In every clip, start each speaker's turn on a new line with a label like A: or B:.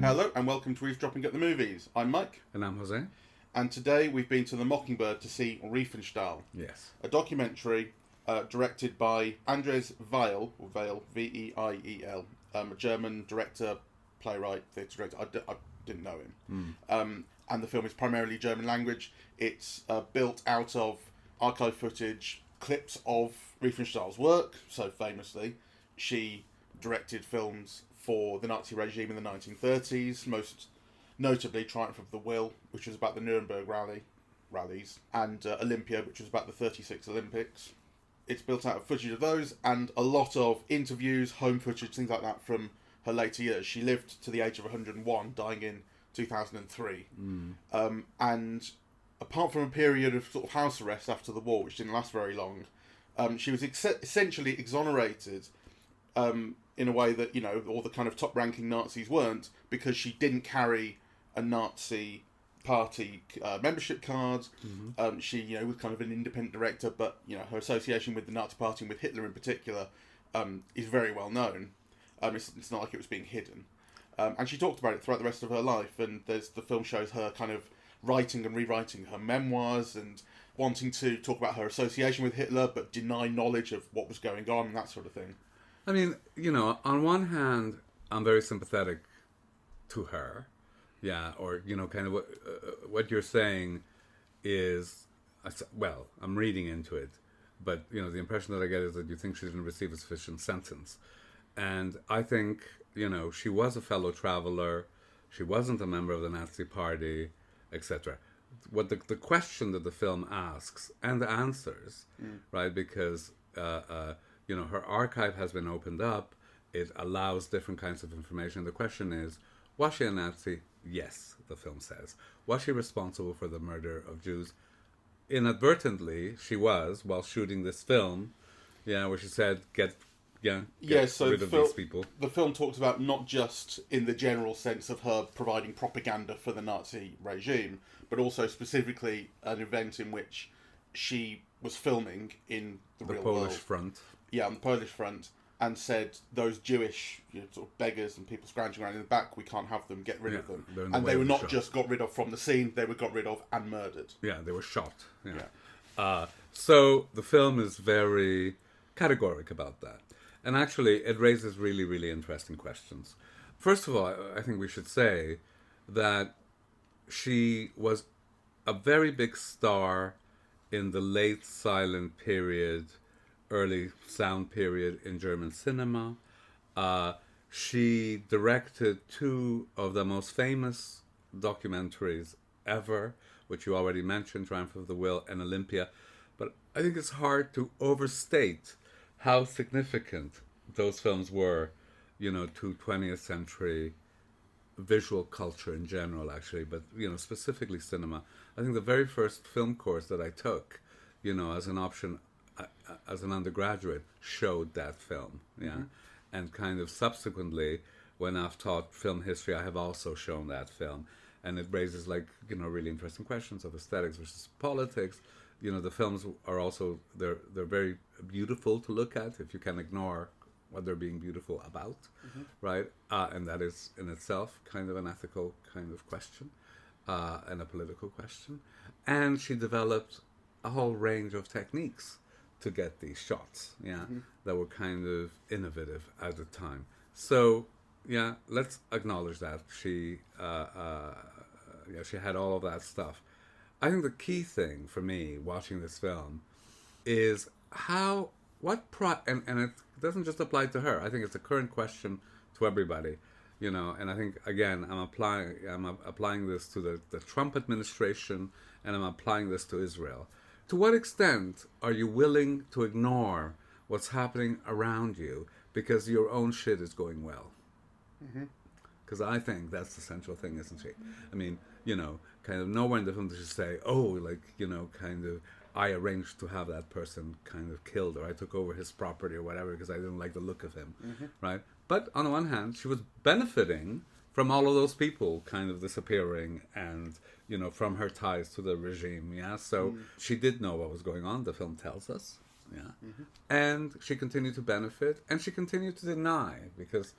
A: Hello and welcome to Eavesdropping at the Movies. I'm Mike.
B: And I'm Jose.
A: And today we've been to the Mockingbird to see Riefenstahl.
B: Yes.
A: A documentary directed by Andres Veiel, or Veiel, V-E-I-E-L, a German director, playwright, theatre director. I didn't know him. And the film is primarily German language. It's built out of archive footage, clips of Riefenstahl's work. So famously, she directed films for the Nazi regime in the 1930s, most notably Triumph of the Will, which was about the Nuremberg rallies, and Olympia, which was about the 36 Olympics. It's built out of footage of those and a lot of interviews, home footage, things like that from her later years. She lived to the age of 101, dying in 2003. And apart from a period of sort of house arrest after the war, which didn't last very long, she was essentially exonerated in a way that, you know, all the kind of top-ranking Nazis weren't, because she didn't carry a Nazi party membership card. She, you know, was kind of an independent director, but, you know, her association with the Nazi party and with Hitler in particular is very well known. It's not like it was being hidden. And she talked about it throughout the rest of her life, and the film shows her kind of writing and rewriting her memoirs and wanting to talk about her association with Hitler, but deny knowledge of what was going on and that sort of thing.
B: I mean, you know, on one hand, I'm very sympathetic to her. Yeah, or, you know, kind of what you're saying is, well, I'm reading into it, but, you know, the impression that I get is that you think she didn't receive a sufficient sentence. And I think, you know, she was a fellow traveler, she wasn't a member of the Nazi party, etc. What the question that the film asks and answers, right, because, you know, her archive has been opened up, it allows different kinds of information. The question is, was she a Nazi? Yes, the film says. Was she responsible for the murder of Jews? Inadvertently, she was, while shooting this film, where she said, get rid of these people.
A: The film talks about not just in the general sense of her providing propaganda for the Nazi regime, but also specifically an event in which she was filming in the real world.
B: The Polish front.
A: Yeah, on the Polish front, and said, those Jewish, you know, sort of beggars and people scrounging around in the back, we can't have them, get rid of them. And they were not just got rid of from the scene, they were got rid of and murdered.
B: Yeah, they were shot. So the film is very categoric about that. And actually, it raises really, really interesting questions. First of all, I think we should say that she was a very big star in the late silent period, early sound period in German cinema. She directed two of the most famous documentaries ever, which you already mentioned, Triumph of the Will and Olympia. But I think it's hard to overstate how significant those films were, you know, to 20th century visual culture in general, actually, but, you know, specifically cinema. I think the very first film course that I took, you know, as an option as an undergraduate, showed that film, and kind of subsequently, when I've taught film history, I have also shown that film, and it raises, like, you know, really interesting questions of aesthetics versus politics. You know, the films are also, they're very beautiful to look at if you can ignore what they're being beautiful about, right? And that is in itself kind of an ethical kind of question, and a political question. And she developed a whole range of techniques to get these shots, that were kind of innovative at the time. So, let's acknowledge that she had all of that stuff. I think the key thing for me watching this film is and it doesn't just apply to her. I think it's a current question to everybody, you know. And I think, again, I'm applying this to the Trump administration, and I'm applying this to Israel. To what extent are you willing to ignore what's happening around you because your own shit is going well? Because I think that's the central thing, isn't it? I mean, you know, kind of nowhere in the film does she say, oh, like, you know, kind of, I arranged to have that person kind of killed, or I took over his property or whatever because I didn't like the look of him, right? But on the one hand, she was benefiting from all of those people kind of disappearing and, from her ties to the regime, yeah? So she did know what was going on, the film tells us, yeah? And she continued to benefit, and she continued to deny, because,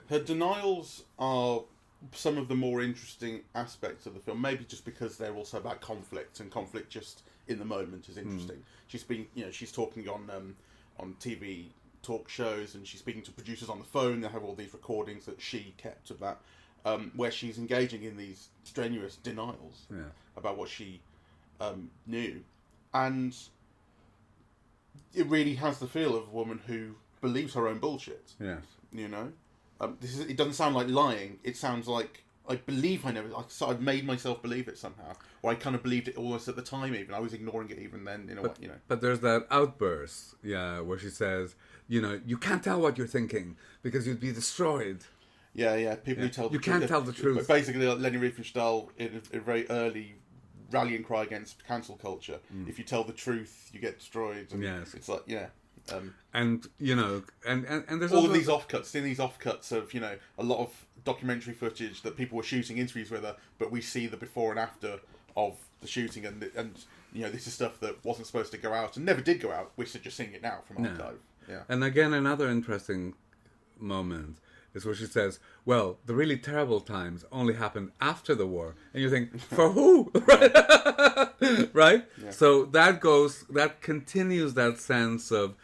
A: Her denials are some of the more interesting aspects of the film, maybe just because they're also about conflict, and conflict just in the moment is interesting. She's talking on TV talk shows, and she's speaking to producers on the phone. They have all these recordings that she kept of that, where she's engaging in these strenuous denials about what she knew, and it really has the feel of a woman who believes her own bullshit.
B: Yes.
A: It doesn't sound like lying. It sounds like I believe I know it. I've made myself believe it somehow, or I kind of believed it almost at the time. Even I was ignoring it even then.
B: But there's that outburst, where she says, you can't tell what you're thinking because you'd be destroyed.
A: Yeah. People who tell
B: you can't tell the truth.
A: But basically, like Leni Riefenstahl in a very early rallying cry against cancel culture. If you tell the truth, you get destroyed. And
B: yes.
A: It's like
B: and there's
A: all of these offcuts. Seeing these offcuts of a lot of documentary footage that people were shooting interviews with her, but we see the before and after of the shooting, and this is stuff that wasn't supposed to go out and never did go out. We're just seeing it now from archive. Yeah.
B: And again, another interesting moment is where she says, well, the really terrible times only happened after the war. And you think, for who? Right? Yeah. So that continues that sense of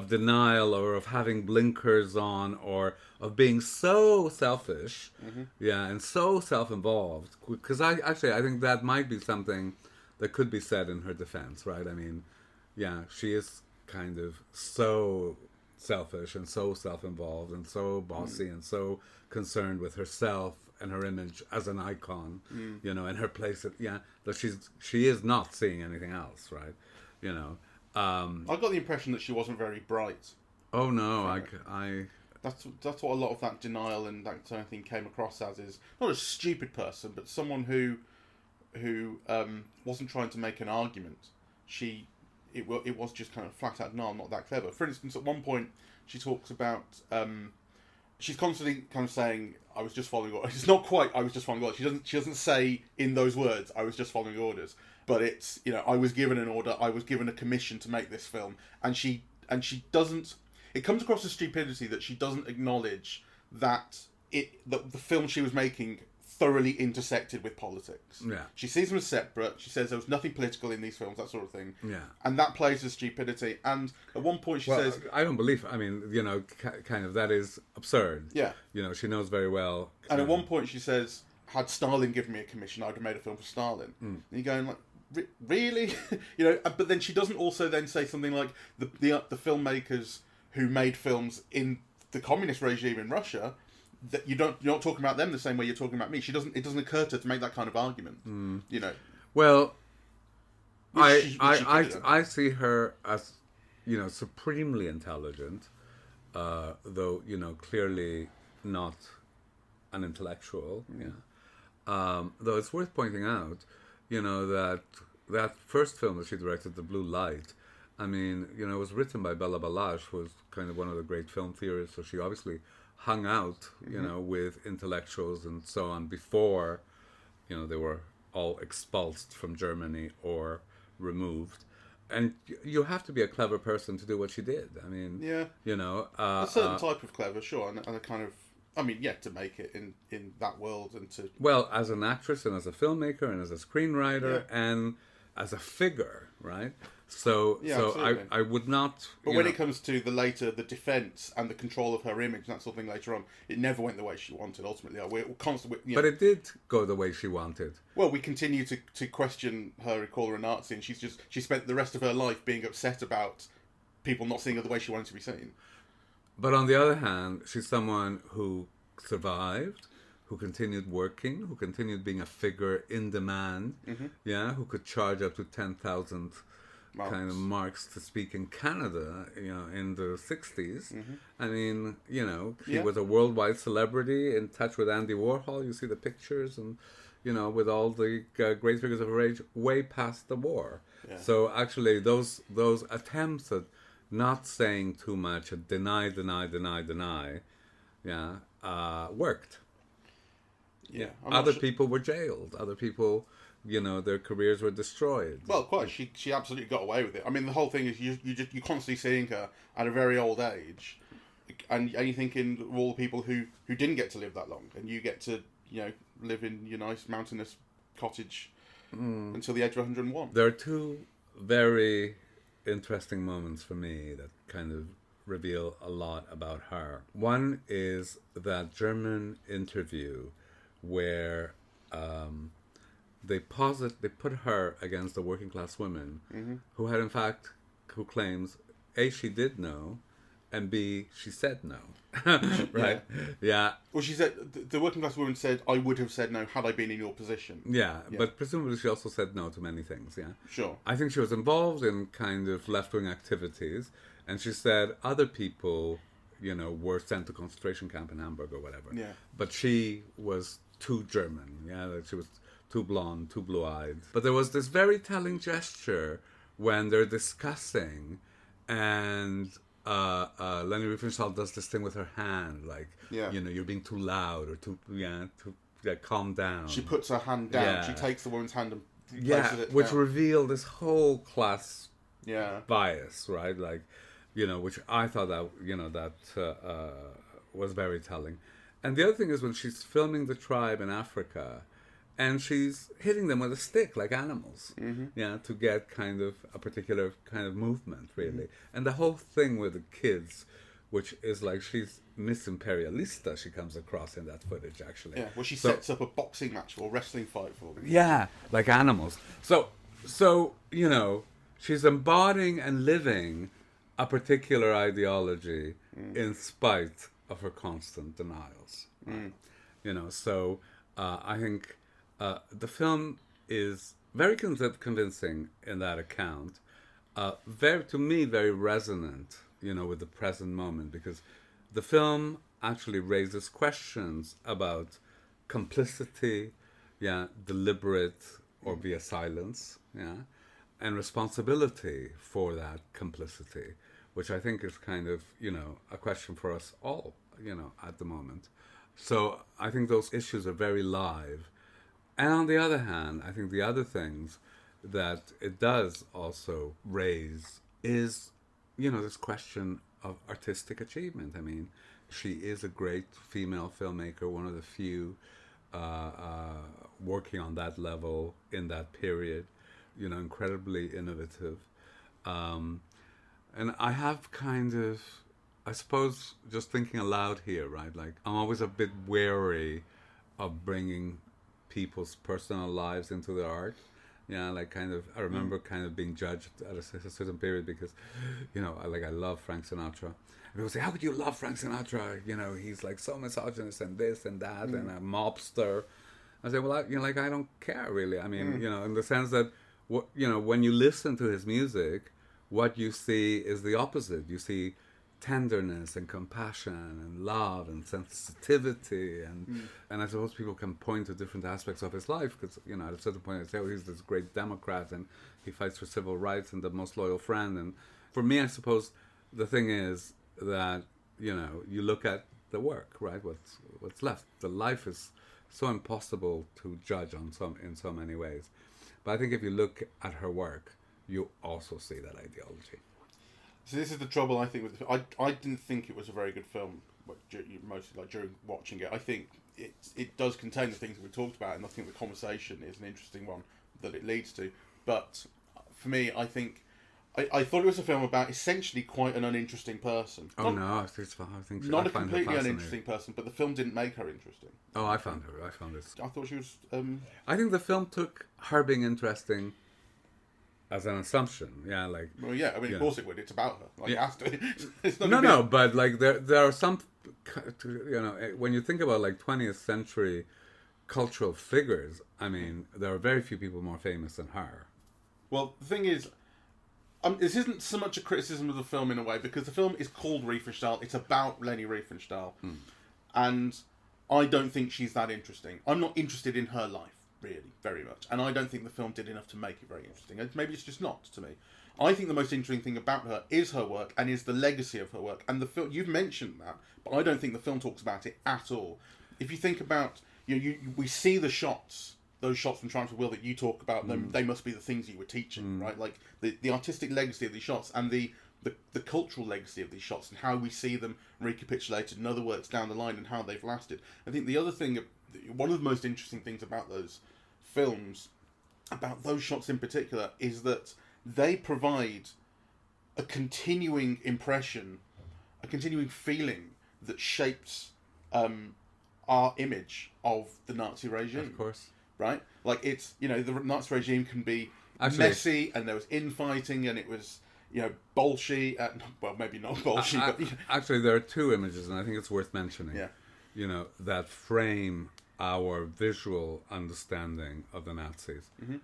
B: denial, or of having blinkers on, or of being so selfish, and so self-involved. Because I think that might be something that could be said in her defense, right? I mean, she is kind of so selfish and so self-involved and so bossy and so concerned with herself and her image as an icon, and her place that she is not seeing anything else, right? I
A: got the impression that she wasn't very bright.
B: Oh no, I
A: that's what a lot of that denial and that kind of thing came across as, is not a stupid person, but someone who wasn't trying to make an argument. It was just kind of flat out, no, I'm not that clever. For instance, at one point she talks about she's constantly kind of saying, I was just following orders. It's not quite I was just following orders. She doesn't say in those words, I was just following orders. But it's, I was given an order, I was given a commission to make this film, and she doesn't. It comes across as stupidity that she doesn't acknowledge that the film she was making thoroughly intersected with politics.
B: Yeah.
A: She sees them as separate. She says there was nothing political in these films, that sort of thing.
B: Yeah.
A: And that plays as stupidity. And at one point she says,
B: I don't believe. I mean, kind of that is absurd.
A: Yeah.
B: She knows very well.
A: And at one point she says, had Stalin given me a commission, I'd have made a film for Stalin. And you're going like, really? But then she doesn't also then say something like the filmmakers who made films in the communist regime in Russia, that you're not talking about them the same way you're talking about me. It doesn't occur to her to make that kind of argument.
B: Well, I see her as supremely intelligent, though clearly not an intellectual. Though it's worth pointing out, that first film that she directed, The Blue Light, I mean, it was written by Bela Balázs, who was kind of one of the great film theorists, so she obviously hung out, with intellectuals and so on before, they were all expulsed from Germany or removed. And you have to be a clever person to do what she did. I mean,
A: a certain type of clever, sure, and a kind of, to make it in that world and to...
B: Well, as an actress and as a filmmaker and as a screenwriter and as a figure, right? So I would not...
A: But when it comes to the defence and the control of her image and that sort of thing later on, it never went the way she wanted, ultimately. We're constantly...
B: But it did go the way she wanted.
A: Well, we continue to question her, call her a Nazi, and she spent the rest of her life being upset about people not seeing her the way she wanted to be seen.
B: But on the other hand, she's someone who survived, who continued working, who continued being a figure in demand, who could charge up to 10,000 kind of marks to speak in Canada, in the 60s. I mean, he was a worldwide celebrity, in touch with Andy Warhol. You see the pictures, and, with all the great figures of her age, way past the war. Yeah. So actually, those attempts at not saying too much, deny, worked.
A: Yeah.
B: Other people were jailed. Other people, their careers were destroyed.
A: Well, quite. She absolutely got away with it. I mean, the whole thing is you're constantly seeing her at a very old age, and you're thinking of all the people who didn't get to live that long, and you get to live in your nice mountainous cottage until the age of 101.
B: There are two very interesting moments for me that kind of reveal a lot about her. One is that German interview where they put her against a working class woman who claims A, she did know, and B, she said no. Right? Yeah.
A: Well, she said, the working class woman said, I would have said no had I been in your position.
B: Yeah, but presumably she also said no to many things, yeah?
A: Sure.
B: I think she was involved in kind of left-wing activities, and she said other people, were sent to concentration camp in Hamburg or whatever.
A: Yeah.
B: But she was too German, like she was too blonde, too blue-eyed. But there was this very telling gesture when they're discussing, and Leni Riefenstahl does this thing with her hand, like, you're being too loud, or too calm down.
A: She puts her hand down. Yeah. She takes the woman's hand and places it
B: which
A: down.
B: revealed this whole class bias, right? Like, which I thought that was very telling. And the other thing is when she's filming the tribe in Africa, and she's hitting them with a stick like animals, to get kind of a particular kind of movement, really. And the whole thing with the kids, which is like she's Miss Imperialista, she comes across in that footage, actually.
A: Yeah, well, she sets up a boxing match or wrestling fight for them.
B: Yeah, like animals. So she's embodying and living a particular ideology in spite of her constant denials. So I think the film is very convincing in that account. To me, very resonant, with the present moment, because the film actually raises questions about complicity, deliberate or via silence, and responsibility for that complicity, which I think is kind of, a question for us all, at the moment. So I think those issues are very live. And on the other hand, I think the other things that it does also raise is, this question of artistic achievement. I mean, she is a great female filmmaker, one of the few working on that level in that period, incredibly innovative. And I have kind of, I suppose, just thinking aloud here, right? Like, I'm always a bit wary of bringing people's personal lives into their art. Like kind of, I remember kind of being judged at a certain period because, I love Frank Sinatra. And people say, how could you love Frank Sinatra? He's like so misogynist and this and that and a mobster. I say, well, I don't care really. I mean, in the sense that, when you listen to his music, what you see is the opposite. You see tenderness and compassion and love and sensitivity and I suppose people can point to different aspects of his life because at a certain point they say, he's this great Democrat and he fights for civil rights and the most loyal friend. And for me, I suppose the thing is that you look at the work, right? What's left. The life is so impossible to judge in so many ways, but I think if you look at her work, you also see that ideology.
A: So this is the trouble, I think, with the film. I didn't think it was a very good film, mostly like during watching it. I think it does contain the things that we talked about, and I think the conversation is an interesting one that it leads to. But for me, I think I thought it was a film about essentially quite an uninteresting person.
B: I think
A: not a completely uninteresting person, but the film didn't make her interesting.
B: Oh, I found it.
A: I thought she was.
B: I think the film took her being interesting as an assumption, like.
A: Well, yeah, I mean, of course it would. It's about her. Like, it has to. It's not
B: no, but like there are some, when you think about like 20th century cultural figures, I mean, there are very few people more famous than her.
A: Well, the thing is, this isn't so much a criticism of the film in a way, because the film is called Riefenstahl. It's about Leni Riefenstahl, and I don't think she's that interesting. I'm not interested in her life. Really, very much. And I don't think the film did enough to make it very interesting. Maybe it's just not, to me. I think the most interesting thing about her is her work and is the legacy of her work. And the film, you've mentioned that, but I don't think the film talks about it at all. If you think about we see the shots, those shots from Triumph of the Will that you talk about. Them, they must be the things you were teaching, right? Like the artistic legacy of these shots and the cultural legacy of these shots and how we see them recapitulated in other works down the line and how they've lasted. I think the other thing, one of the most interesting things about those films, about those shots in particular, is that they provide a continuing impression, a continuing feeling that shapes our image of the Nazi regime.
B: Of course.
A: Right? Like, it's, the Nazi regime can be
B: Actually,
A: messy, and there was infighting, and it was, bolshy. Well, maybe not bolshy, but...
B: Actually, there are two images, and I think it's worth mentioning.
A: Yeah.
B: That frame our visual understanding of the Nazis.
A: Mm-hmm.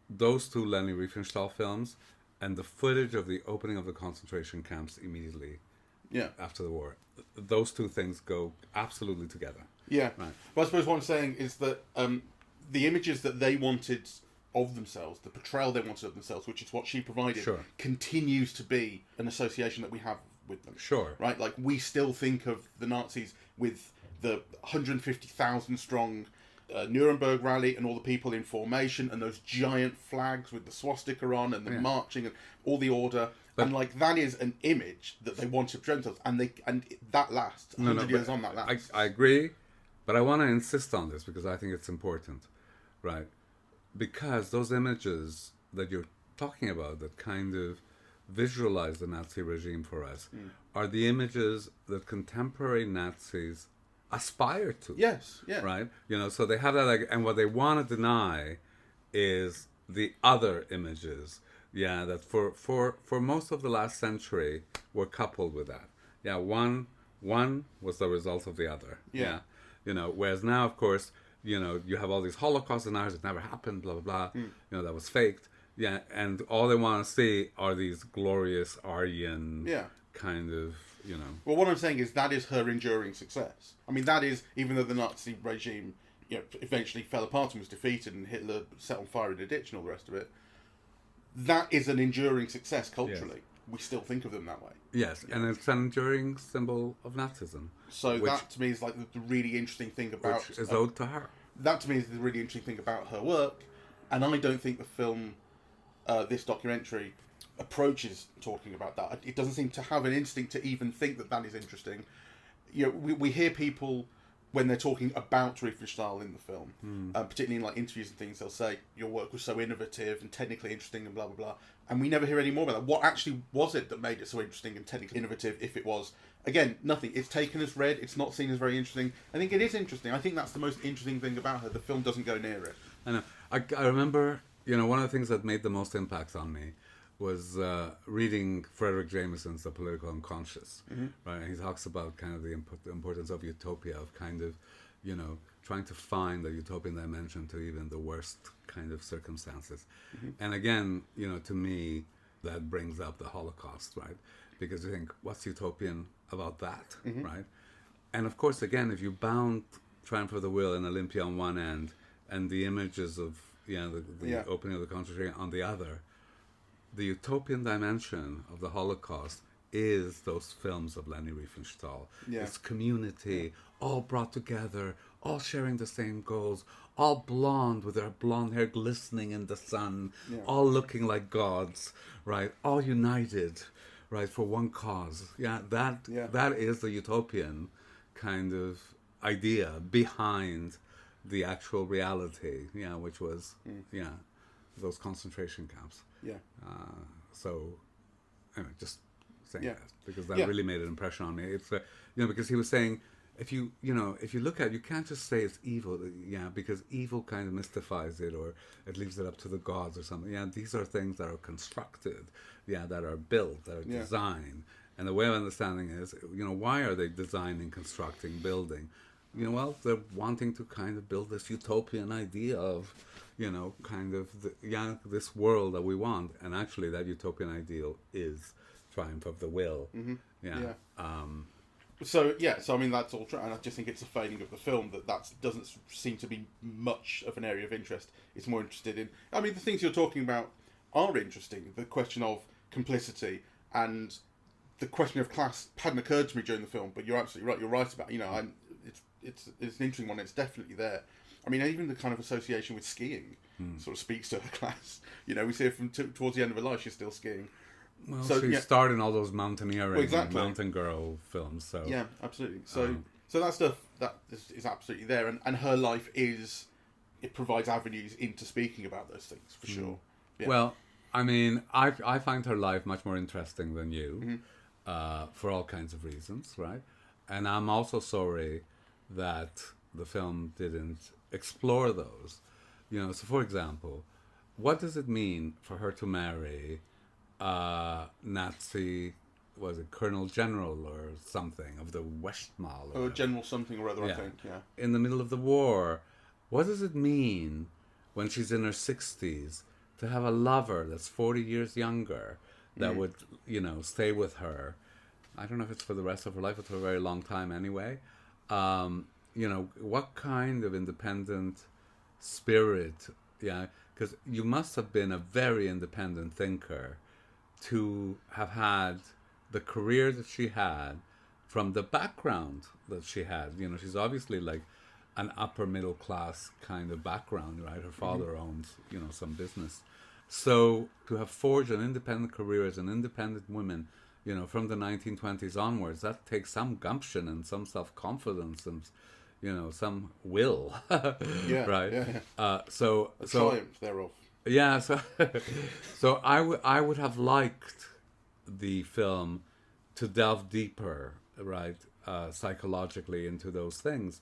B: Those two Leni Riefenstahl films, and the footage of the opening of the concentration camps immediately after the war. Those two things go absolutely together.
A: Yeah.
B: Right.
A: But I suppose what I'm saying is that the images that they wanted of themselves, the portrayal they wanted of themselves, which is what she provided, continues to be an association that we have with them.
B: Sure.
A: Right? Like, we still think of the Nazis with the 150,000 strong Nuremberg rally and all the people in formation and those giant flags with the swastika on and the marching and all the order. And that is an image that they want to present us, and that lasts 100 years on. That lasts.
B: I agree, but I want to insist on this because I think it's important, right? Because those images that you're talking about that kind of visualize the Nazi regime for us are the images that contemporary Nazis aspire to.
A: Yes, yeah.
B: Right? So they have that, and what they want to deny is the other images. Yeah, that for most of the last century were coupled with that. Yeah, one was the result of the other.
A: Yeah.
B: Whereas now, of course, you have all these Holocaust deniers, it never happened, blah, blah, blah. That was faked. Yeah, and all they want to see are these glorious Aryan kind of,
A: Well, what I'm saying is that is her enduring success. I mean, that is, even though the Nazi regime, eventually fell apart and was defeated and Hitler set on fire in a ditch and all the rest of it, that is an enduring success culturally. Yes. We still think of them that way.
B: Yes, and it's an enduring symbol of Nazism.
A: So that, to me, is like the really interesting thing about...
B: Which is owed to her.
A: That, to me, is the really interesting thing about her work. And I don't think the film, this documentary, approaches talking about that. It doesn't seem to have an instinct to even think that is interesting. We hear people, when they're talking about Riefenstahl in the film, particularly in interviews and things, they'll say, your work was so innovative and technically interesting and blah, blah, blah. And we never hear any more about that. What actually was it that made it so interesting and technically innovative, if it was? Again, nothing. It's taken as read. It's not seen as very interesting. I think it is interesting. I think that's the most interesting thing about her. The film doesn't go near it.
B: I know. I remember, one of the things that made the most impact on me was reading Frederick Jameson's The Political Unconscious, right? And he talks about kind of the importance of utopia, of kind of, trying to find the utopian dimension to even the worst kind of circumstances. And again, to me, that brings up the Holocaust, right? Because you think, what's utopian about that, right? And of course, again, if you bound Triumph of the Will and Olympia on one end, and the images of the opening of the concentration on the other, the utopian dimension of the Holocaust is those films of Leni Riefenstahl. It's community, all brought together, all sharing the same goals, all blonde with their blonde hair glistening in the sun, all looking like gods, right? All united, right, for one cause. That is the utopian kind of idea behind the actual reality, which was, those concentration camps. So, anyway, just saying that because that really made an impression on me. It's because he was saying if you look at it, you can't just say it's evil, because evil kind of mystifies it or it leaves it up to the gods or something. These are things that are constructed, that are built, that are designed. And the way of understanding is, why are they designing, constructing, building? Well, they're wanting to kind of build this utopian idea of, kind of this world that we want, and actually that utopian ideal is Triumph of the Will.
A: So I mean that's all true, and I just think it's a failing of the film that doesn't seem to be much of an area of interest. It's more interested in, I mean, the things you're talking about are interesting. The question of complicity and the question of class hadn't occurred to me during the film, but you're absolutely right. You're right about it's it's an interesting one. It's definitely there. I mean, even the kind of association with skiing sort of speaks to her class. You know, we see her from towards the end of her life, she's still skiing.
B: Well,
A: So,
B: she starred in all those mountaineering,
A: exactly.
B: mountain girl films. So
A: Yeah, absolutely. So that stuff that is absolutely there, and her life it provides avenues into speaking about those things for sure. Yeah.
B: Well, I mean, I find her life much more interesting than you, for all kinds of reasons, right? And I'm also sorry that the film didn't explore those. You know, so for example, what does it mean for her to marry Nazi, was it Colonel General or something of the Westmalle?
A: Or General something or other,
B: Yeah.
A: I think, yeah.
B: In the middle of the war. What does it mean when she's in her 60s to have a lover that's 40 years younger that would, you know, stay with her? I don't know if it's for the rest of her life, but for a very long time anyway. You know, what kind of independent spirit, yeah, because you must have been a very independent thinker to have had the career that she had from the background that she had. You know, she's obviously like an upper middle class kind of background, right? Her father owns, you know, some business. So to have forged an independent career as an independent woman, you know, from the 1920s onwards, that takes some gumption and some self-confidence and, you know, some will,
A: Yeah,
B: right?
A: yeah.
B: So
A: Triumph thereof.
B: yeah, so I would have liked the film to delve deeper, right, psychologically into those things.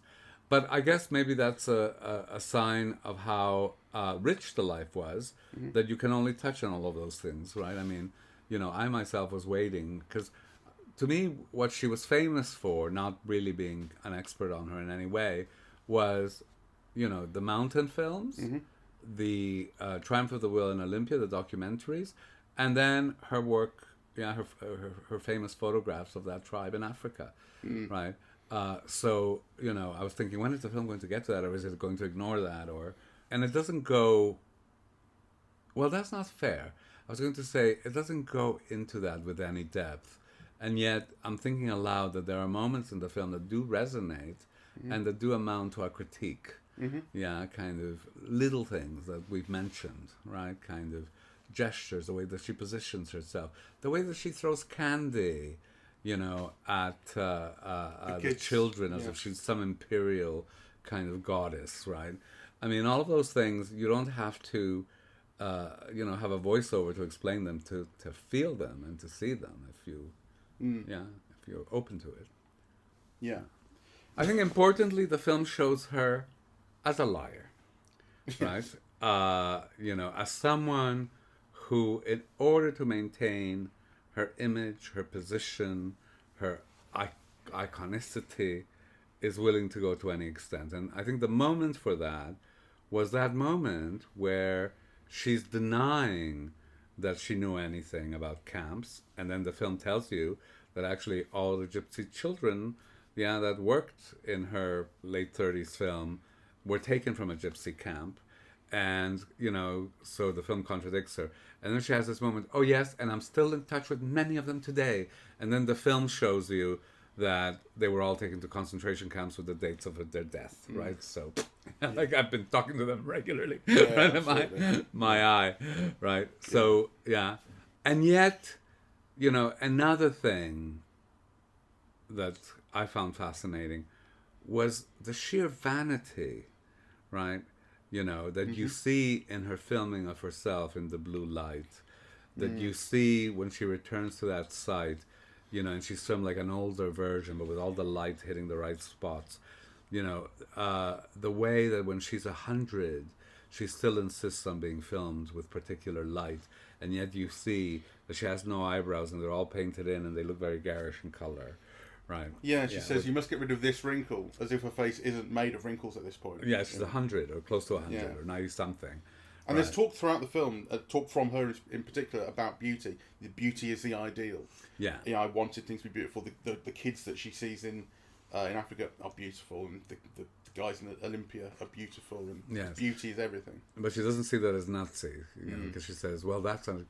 B: But I guess maybe that's a sign of how rich the life was, that you can only touch on all of those things, right? I mean, you know, I myself was waiting, because to me, what she was famous for, not really being an expert on her in any way, was, you know, the mountain films, the Triumph of the Will and Olympia, the documentaries, and then her work, yeah, her famous photographs of that tribe in Africa, right? So, you know, I was thinking, when is the film going to get to that, or is it going to ignore that? And it doesn't go, well, that's not fair. I was going to say, it doesn't go into that with any depth. And yet, I'm thinking aloud that there are moments in the film that do resonate and that do amount to a critique. Yeah, kind of little things that we've mentioned, right? Kind of gestures, the way that she positions herself, the way that she throws candy, you know, at the children as if she's some imperial kind of goddess, right? I mean, all of those things, you don't have to, you know, have a voiceover to explain them, to feel them and to see them if you, if you're open to it.
A: Yeah.
B: I think importantly, the film shows her as a liar, right? You know, as someone who, in order to maintain her image, her position, her iconicity, is willing to go to any extent. And I think the moment for that was that moment where she's denying that she knew anything about camps, and then the film tells you that actually all the gypsy children, that worked in her late 30s film were taken from a gypsy camp. And, you know, so the film contradicts her. And then she has this moment, oh yes, and I'm still in touch with many of them today. And then the film shows you that they were all taken to concentration camps with the dates of their death, right? So, like, I've been talking to them regularly, right in my eye, right? So, yeah. And yet, you know, another thing that I found fascinating was the sheer vanity, right? You know, that you see in her filming of herself in the blue light, that you see when she returns to that site, you know, and she's filmed like an older version, but with all the light hitting the right spots. You know, the way that when she's 100, she still insists on being filmed with particular light, and yet you see that she has no eyebrows and they're all painted in and they look very garish in color. Right.
A: Yeah, she says, you must get rid of this wrinkle, as if her face isn't made of wrinkles at this point.
B: Yeah, she's 100 or close to 100 or 90-something.
A: And there's talk throughout the film, talk from her in particular, about beauty. The beauty is the ideal.
B: Yeah.
A: I wanted things to be beautiful. The kids that she sees in Africa are beautiful, and the guys in Olympia are beautiful, and beauty is everything.
B: But she doesn't see that as Nazi, you know, because she says, well, that's a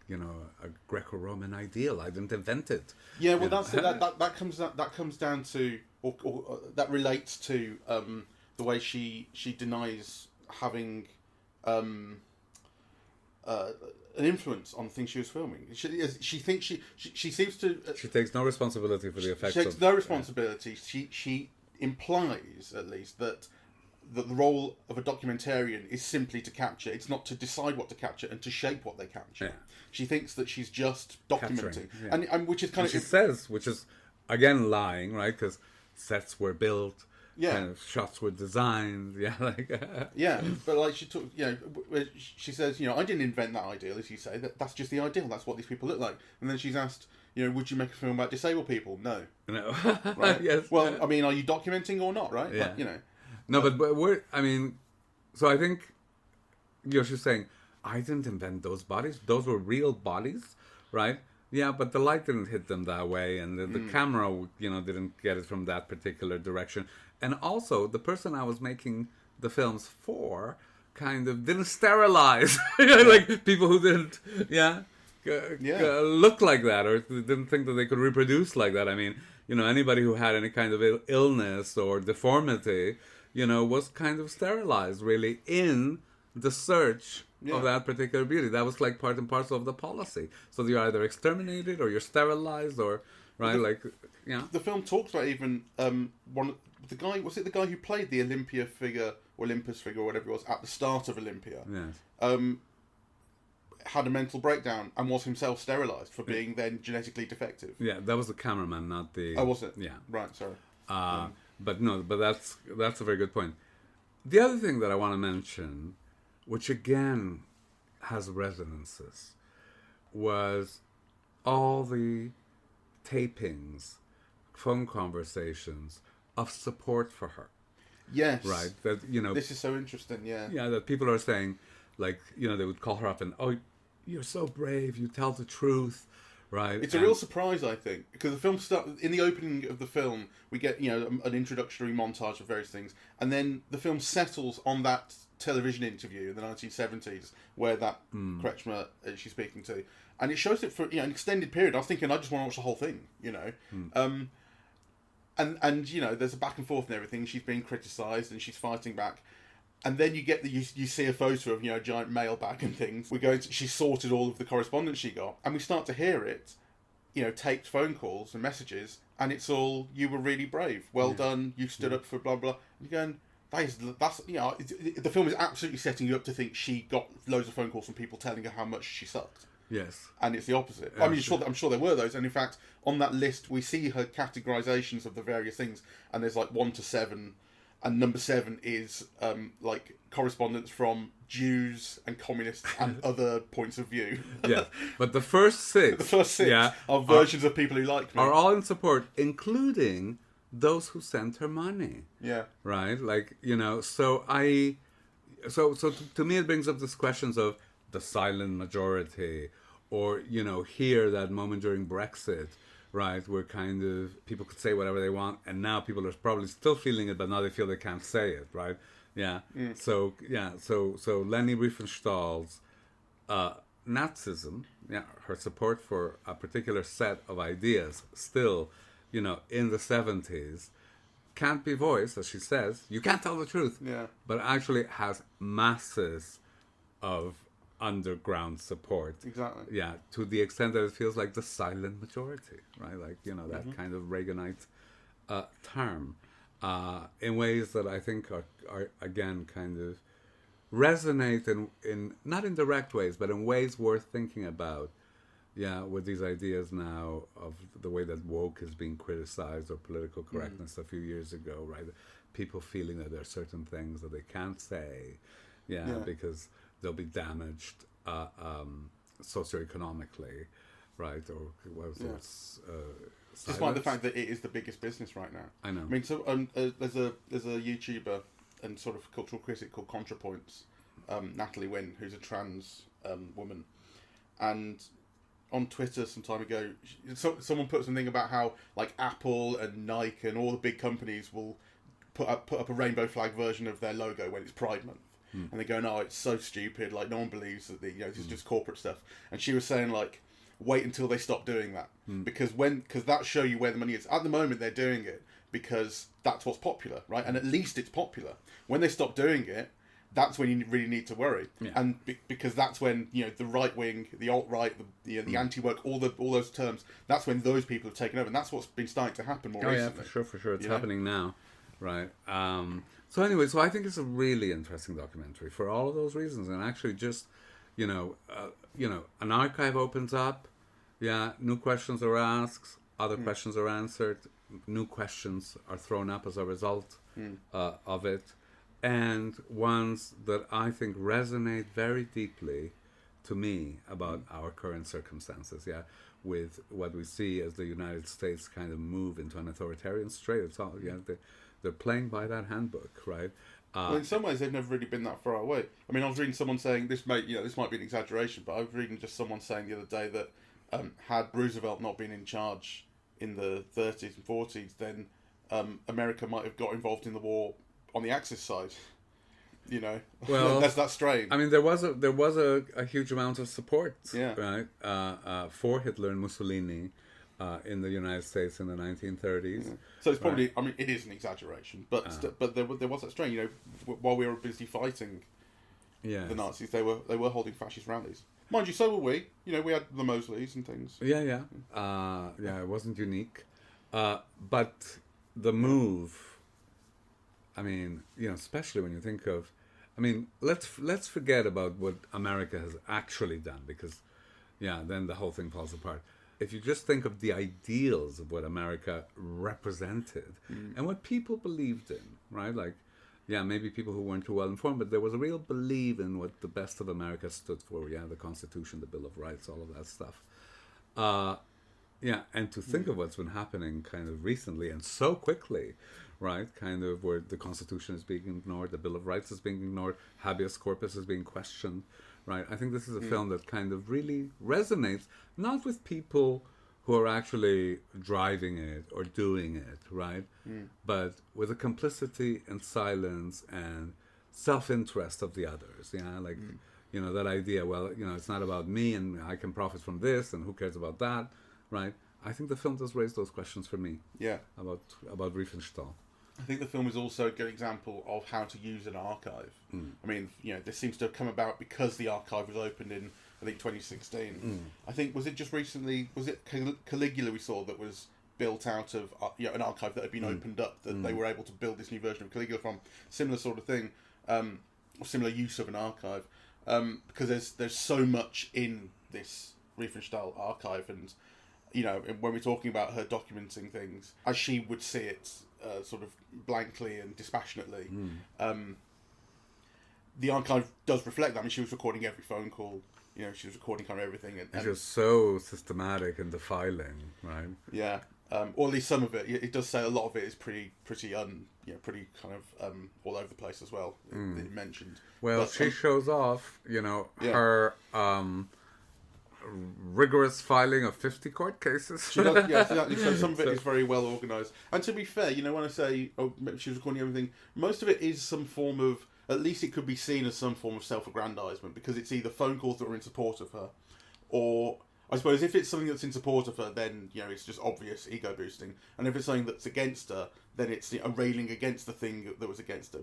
B: Greco-Roman ideal. I didn't invent it.
A: Yeah, well, that's it. That comes down to or that relates to the way she denies having an influence on the things she was filming. She thinks she seems to.
B: She takes no responsibility for the effects.
A: She takes no responsibility. She implies, at least, that the role of a documentarian is simply to capture. It's not to decide what to capture and to shape what they capture. Yeah. She thinks that she's just documenting, and which is kind of.
B: She says, which is again lying, right? Because sets were built.
A: Yeah,
B: kind of shots were designed. Yeah,
A: yeah, but like she took, she says, I didn't invent that ideal, as you say. That's just the ideal. That's what these people look like. And then she's asked, would you make a film about disabled people? No. Right?
B: Yes.
A: Well, I mean, are you documenting or not? Right?
B: Yeah.
A: Like,
B: No, but we're. I mean, so I think, she's saying, I didn't invent those bodies. Those were real bodies, right? Yeah, but the light didn't hit them that way, and the camera, didn't get it from that particular direction. And also, the person I was making the films for kind of didn't sterilize, like people who didn't, look like that, or didn't think that they could reproduce like that. I mean, anybody who had any kind of illness or deformity, was kind of sterilized, really, in the search of that particular beauty. That was like part and parcel of the policy. So you're either exterminated or you're sterilized, or
A: The film talks about even the guy. Was it the guy who played the Olympus figure, or whatever it was, at the start of Olympia?
B: Yes.
A: Had a mental breakdown and was himself sterilised for being then genetically defective.
B: Yeah, that was the cameraman, not the.
A: Oh, was it?
B: Yeah.
A: Right. Sorry.
B: But that's a very good point. The other thing that I want to mention, which again has resonances, was all the tapings, phone conversations of support for her.
A: Yes.
B: Right. That
A: This is so interesting. Yeah.
B: Yeah. That people are saying, like, they would call her up and, oh, you're so brave. You tell the truth. Right.
A: It's a real surprise, I think, because the film in the opening of the film, we get an introductory montage of various things, and then the film settles on that television interview in the 1970s where that Kretschmer she's speaking to, and it shows it for an extended period. I was thinking, I just want to watch the whole thing, and there's a back and forth and everything. She's being criticised and she's fighting back. And then you see a photo of a giant mailbag and things. She sorted all of the correspondence she got, and we start to hear it, taped phone calls and messages, and it's all, you were really brave, well done, you stood up for blah blah. And you're going, that's the film is absolutely setting you up to think she got loads of phone calls from people telling her how much she sucked.
B: Yes,
A: and it's the opposite. I mean, I'm sure there were those, and in fact, on that list we see her categorizations of the various things, and there's like 1 to 7. And number 7 is like correspondence from Jews and communists and other points of view.
B: Yeah, but the first 6,
A: are versions of people who like me.
B: Are all in support, including those who sent her money.
A: Yeah.
B: Right. Like So to me it brings up these questions of the silent majority, or here that moment during Brexit. Right, where kind of people could say whatever they want, and now people are probably still feeling it, but now they feel they can't say it. Right? Yeah. So Leni Riefenstahl's Nazism, her support for a particular set of ideas, still, in the 70s, can't be voiced, as she says. You can't tell the truth.
A: Yeah.
B: But actually has masses of underground support.
A: Exactly.
B: Yeah, to the extent that it feels like the silent majority, right? Like, that kind of Reaganite term, in ways that I think are again kind of resonate in not in direct ways, but in ways worth thinking about. Yeah, with these ideas now of the way that woke is being criticized, or political correctness a few years ago, right? People feeling that there are certain things that they can't say, because they'll be damaged socioeconomically, right? Or
A: despite the fact that it is the biggest business right now.
B: I know.
A: I mean, so there's a YouTuber and sort of cultural critic called ContraPoints, Natalie Wynn, who's a trans woman, and on Twitter some time ago, someone put something about how like Apple and Nike and all the big companies will put up a rainbow flag version of their logo when it's Pride Month. And they go, no, it's so stupid. Like, no one believes that this is just corporate stuff. And she was saying, like, wait until they stop doing that, because that show you where the money is. At the moment, they're doing it because that's what's popular, right? And at least it's popular. When they stop doing it, that's when you really need to worry, and because that's when the right wing, the alt right, the anti woke, all those terms. That's when those people have taken over, and that's what's been starting to happen more recently.
B: Yeah, for sure, it's happening now, right? So anyway, so I think it's a really interesting documentary for all of those reasons, and actually just an archive opens up, new questions are asked, other questions are answered, new questions are thrown up as a result of it. And ones that I think resonate very deeply to me about our current circumstances, with what we see as the United States kind of move into an authoritarian state. It's all, they're playing by that handbook, right?
A: Well, in some ways, they've never really been that far away. I mean, I was reading someone saying, this might be an exaggeration, but I was reading just someone saying the other day that had Roosevelt not been in charge in the 30s and 40s, then America might have got involved in the war on the Axis side, well, that's strange.
B: I mean, there was a huge amount of support, right, for Hitler and Mussolini in the United States in the 1930s.
A: Yeah. So it's probably, I mean, it is an exaggeration, but there was that strain. While we were busy fighting the Nazis, they were holding fascist rallies. Mind you, so were we. We had the Mosleys and things.
B: Yeah. It wasn't unique, but the move. I mean, especially when you think of, let's forget about what America has actually done, because, then the whole thing falls apart. If you just think of the ideals of what America represented and what people believed in, right? Like, maybe people who weren't too well informed, but there was a real belief in what the best of America stood for. The Constitution, the Bill of Rights, all of that stuff. And to think of what's been happening kind of recently and so quickly, right? Kind of where the Constitution is being ignored, the Bill of Rights is being ignored, habeas corpus is being questioned, right? I think this is a film that kind of really resonates, not with people who are actually driving it or doing it, right? But with the complicity and silence and self-interest of the others, that idea, well, it's not about me and I can profit from this and who cares about that, right? I think the film does raise those questions for me.
A: Yeah.
B: About Riefenstahl.
A: I think the film is also a good example of how to use an archive. I mean, this seems to have come about because the archive was opened in, I think, 2016. I think, was it just recently, was it Caligula we saw that was built out of an archive that had been opened up, that they were able to build this new version of Caligula from? Similar sort of thing, or similar use of an archive, because there's so much in this Riefenstahl archive, and when we're talking about her documenting things as she would see it, sort of blankly and dispassionately, the archive does reflect that. I mean, she was recording every phone call. She was recording kind of everything, and
B: it's just so systematic and defiling, right?
A: Yeah, or at least some of it. It does say a lot of it is pretty pretty kind of all over the place as well. It mentioned.
B: Well, but, she shows off, her rigorous filing of 50 court cases.
A: She does, yeah, exactly. So some of it is very well organised. And to be fair, when I say, she was recording everything, most of it is some form of, at least it could be seen as some form of self-aggrandisement, because it's either phone calls that are in support of her, or, I suppose, if it's something that's in support of her, then, it's just obvious ego boosting. And if it's something that's against her, then it's a railing against the thing that was against her.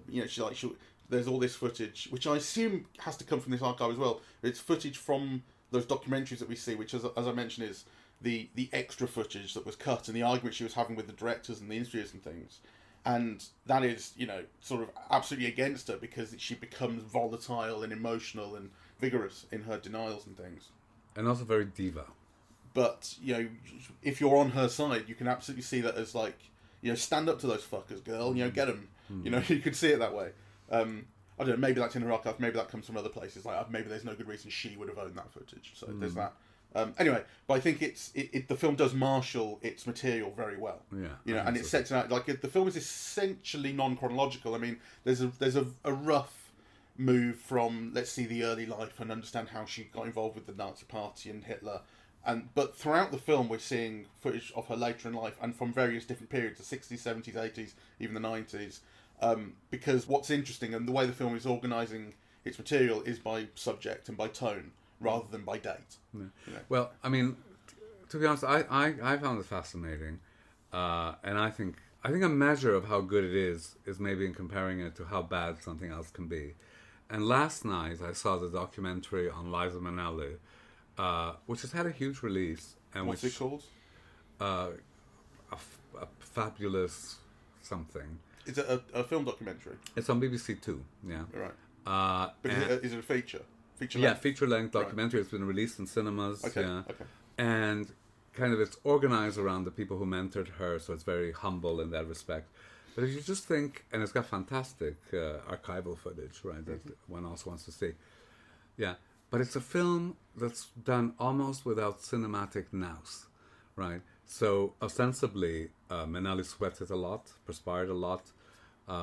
A: There's all this footage, which I assume has to come from this archive as well. It's footage from those documentaries that we see, which, as I mentioned, is the extra footage that was cut and the argument she was having with the directors and the interviewers and things. And that is, sort of absolutely against her, because she becomes volatile and emotional and vigorous in her denials and things.
B: And also very diva.
A: But, if you're on her side, you can absolutely see that as like, stand up to those fuckers, girl, get them. You could see it that way. I don't know, maybe that's in her archive, maybe that comes from other places. Like, maybe there's no good reason she would have owned that footage. So there's that. Anyway, but I think the film does marshal its material very well.
B: Yeah.
A: And it sets it out, like, the film is essentially non-chronological. I mean, there's a rough move from, let's see, the early life and understand how she got involved with the Nazi Party and Hitler. But throughout the film, we're seeing footage of her later in life and from various different periods, the 60s, 70s, 80s, even the 90s. Because what's interesting, and the way the film is organising its material, is by subject and by tone, rather than by date.
B: Yeah.
A: You know?
B: Well, I mean, to be honest, I found it fascinating, and I think a measure of how good it is maybe in comparing it to how bad something else can be. And last night I saw the documentary on Liza Minnelli, which has had a huge release. And
A: What's it called?
B: A fabulous something.
A: Is it a film documentary?
B: It's on BBC Two. Yeah.
A: Right. But is it a feature?
B: Yeah, feature-length documentary. Right. It's been released in cinemas.
A: Okay.
B: Yeah.
A: Okay.
B: And kind of it's organized around the people who mentored her, so it's very humble in that respect. But if you just think, and it's got fantastic archival footage, right, that one also wants to see. Yeah, but it's a film that's done almost without cinematic nous, right? So ostensibly, Minnelli sweated a lot, perspired a lot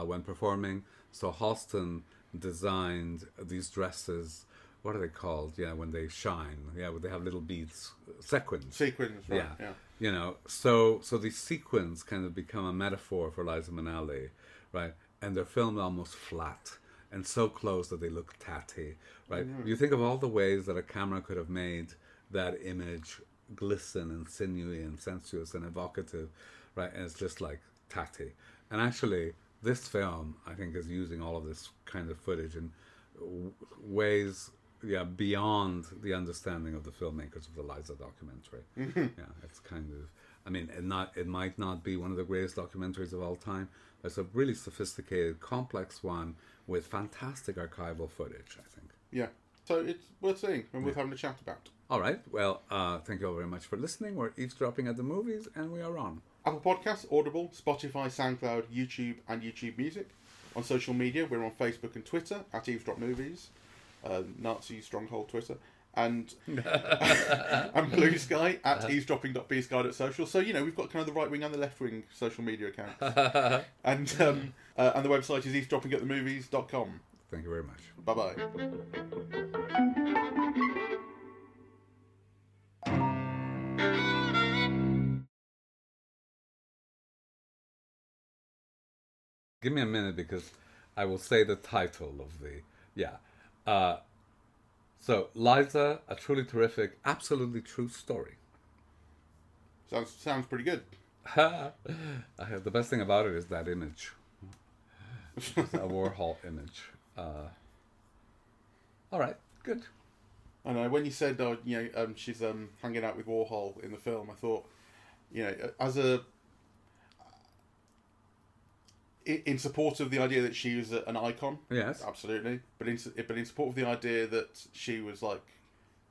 B: when performing. So Halston designed these dresses. What are they called? Yeah, when they shine. Yeah, when they have little beads, sequins.
A: Sequins, right? Yeah.
B: You know, so these sequins kind of become a metaphor for Liza Minnelli, right? And they're filmed almost flat and so close that they look tatty, right? Mm-hmm. You think of all the ways that a camera could have made that image glisten and sinewy and sensuous and evocative, right? And it's just like tatty. And actually, this film, I think, is using all of this kind of footage in ways, beyond the understanding of the filmmakers of the Liza documentary. Mm-hmm. Yeah, it's kind of, I mean, it might not be one of the greatest documentaries of all time, but it's a really sophisticated, complex one with fantastic archival footage, I think.
A: Yeah, so it's worth seeing and worth having a chat about.
B: All right, well, thank you all very much for listening. We're eavesdropping at the movies, and we are on
A: Apple Podcasts, Audible, Spotify, SoundCloud, YouTube, and YouTube Music. On social media, we're on Facebook and Twitter at Eavesdrop Movies, Nazi Stronghold Twitter, and and Blue Sky at eavesdropping.bsky.social. So, you know, we've got kind of the right wing and the left wing social media accounts. And the website is eavesdroppingatthemovies.com.
B: Thank you very much.
A: Bye-bye.
B: Give me a minute because I will say the title of the... So, Liza, a truly terrific, absolutely true story.
A: Sounds pretty good.
B: The best thing about it is that image. It's a Warhol image. All right, good.
A: I know, when you said, she's hanging out with Warhol in the film, I thought, as in support of the idea that she was an icon,
B: yes,
A: absolutely. But in support of the idea that she was like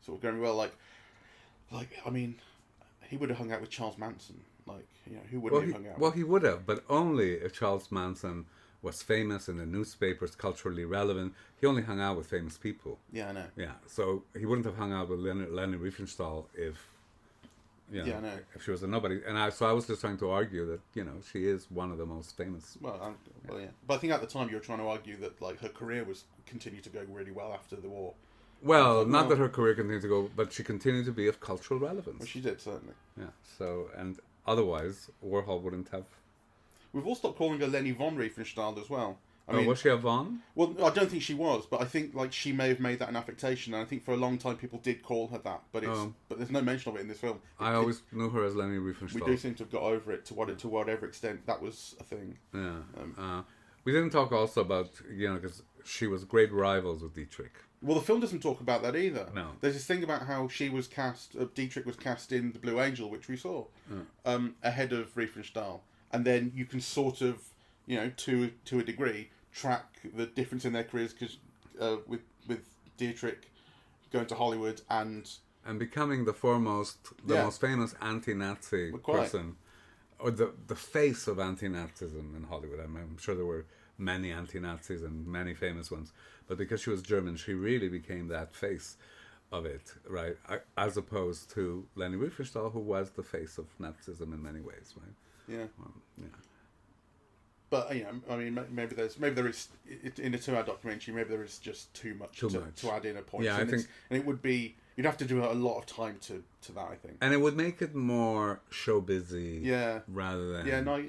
A: sort of going I mean, he would have hung out with Charles Manson. Who wouldn't have hung out?
B: Well, he would have, but only if Charles Manson was famous in the newspapers, culturally relevant. He only hung out with famous people.
A: Yeah, I know.
B: Yeah, so he wouldn't have hung out with Leni Riefenstahl if.
A: Yeah, I know.
B: If she was a nobody, and I was just trying to argue that she is one of the most famous.
A: Well, yeah. But I think at the time you were trying to argue that her career was continued to go really well after the war.
B: Well, not that her career continued to go, but she continued to be of cultural relevance.
A: Well, she did, certainly.
B: Yeah. So, and otherwise, Warhol wouldn't have.
A: We've all stopped calling her Leni von Riefenstahl as well. I mean,
B: was she a von?
A: Well, I don't think she was, but I think she may have made that an affectation, and I think for a long time people did call her that, but there's no mention of it in this film.
B: I always knew her as Leni Riefenstahl.
A: We do seem to have got over it to whatever extent that was a thing.
B: Yeah. We didn't talk also about because she was great rivals with Dietrich.
A: Well, the film doesn't talk about that either.
B: No.
A: There's this thing about how she was cast. Dietrich was cast in The Blue Angel, which we saw, ahead of Riefenstahl, and then you can sort of, to a degree, track the difference in their careers because with Dietrich going to Hollywood and
B: becoming the most famous anti-Nazi person, or the face of anti-Nazism in Hollywood. I'm sure there were many anti-Nazis and many famous ones, but because she was German, she really became that face of it, right? As opposed to Leni Riefenstahl, who was the face of Nazism in many ways, right?
A: Yeah.
B: Yeah.
A: But I mean, maybe there is in a 2-hour documentary. Maybe there is just too much to add in a point.
B: Yeah, I think,
A: and it would be you'd have to do a lot of time to that. I think,
B: and it would make it more showbizy.
A: Yeah.
B: Rather than
A: I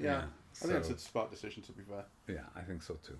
A: think that's a smart decision. To be fair.
B: Yeah, I think so too.